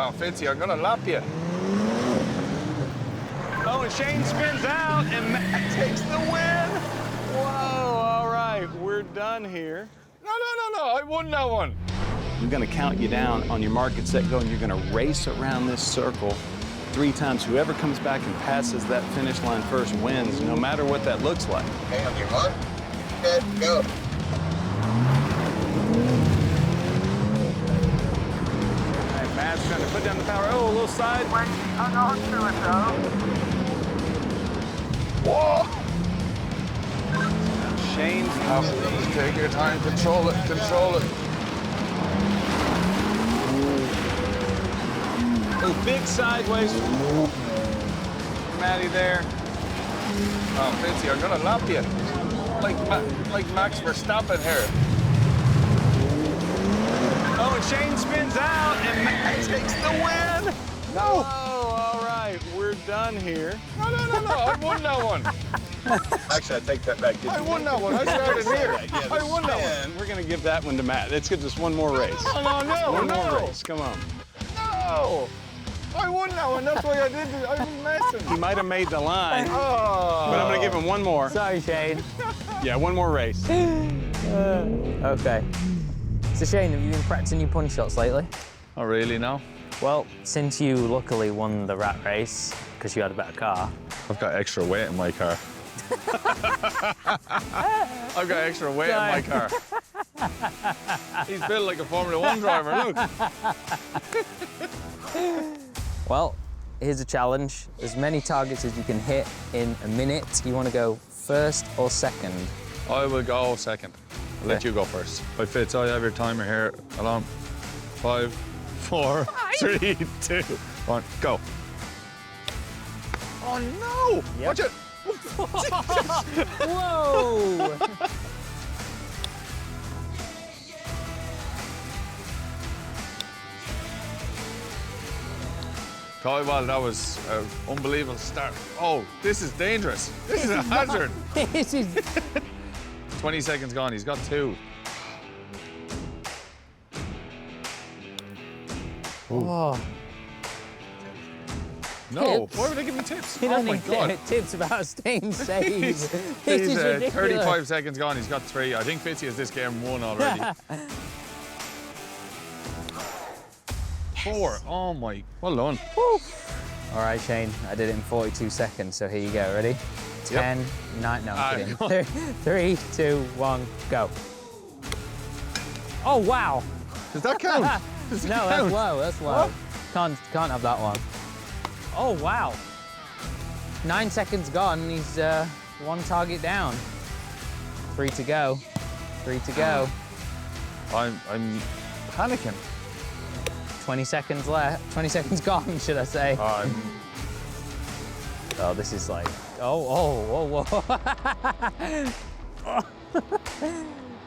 Oh, Fitzy, I'm gonna lap you. Oh, and Shane spins out, and Matt takes the win. Whoa, all right, we're done here. No, I won that one. I'm gonna count you down on your mark, get set, go, and you're gonna race around this circle 3 times. Whoever comes back and passes that finish line first wins, no matter what that looks like. Okay, on your mark, set, go. Matt's trying to put down the power. Oh, a little side. When you hung on to it, though. Whoa! Shane's take your time, control it, control it. Oh, big sideways. Matty there. Oh, Fitzy, I'm gonna lap you. Like Max Verstappen here. Oh, and Shane spins out, and Matt takes the win. No. Oh, all right, we're done here. No, I won that one. Actually, I take that back. I won that one. I started here. Yeah, I won that one. We're gonna give that one to Matt. Let's get just one more race. No, Oh, one more race. Come on. No. I won that one. That's why I did it. I was messing. He might have made the line. Oh. But I'm gonna give him one more. Sorry, Shane. Yeah, one more race. Okay. So Shane, have you been practicing your punch shots lately? Oh, really? No? Well, since you luckily won the rat race because you had a better car. I've got extra weight in my car. I've got extra weight in my car. He's built like a Formula 1 driver, look. Well, here's a challenge. As many targets as you can hit in a minute. You want to go first or second? I will go second. I'll let you go first. Right, Fitz, I have your timer here. Hold on. 5, 4, 3, 2, 1, go. Oh, no! Yep. Watch it! Whoa! Tell you what, that was an unbelievable start. Oh, this is dangerous. This is a hazard. This is... 20 seconds gone. He's got 2. Oh. No. Tips. Why would they give me tips? You Oh don't my need God. tips about staying safe. He's This is ridiculous. 35 seconds gone. He's got 3. I think Fitzy has this game won already. 4. Oh my. Well done. Woo. All right, Shane, I did it in 42 seconds, so here you go. Ready? 10, 9, no, I'm kidding. 3, 2, 1, go. Oh, wow. Does that count? Does No, that that's count? low, that's low. What? Can't have that one. Oh, wow. 9 seconds gone, and he's 1 target down. 3 to go. 3 to go. I'm panicking. 20 seconds left. 20 seconds gone, should I say. Oh, this is like, whoa.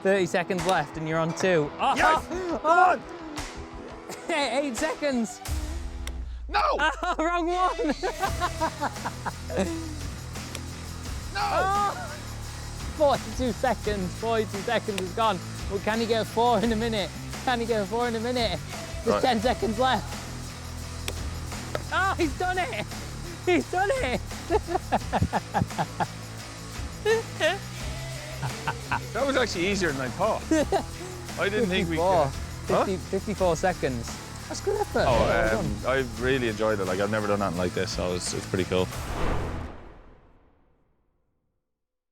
30 seconds left and you're on 2. Oh, Yes! Come on! 8 seconds. No! Oh, wrong one. No! 42 seconds. 42 seconds is gone. Well, can he get 4 in a minute? Can he get 4 in a minute? There's 10 seconds left. Oh, he's done it. He's done it. That was actually easier than I thought. I didn't think we could. 54 seconds. That's good effort. Oh, I really enjoyed it. Like, I've never done anything like this, so it's pretty cool.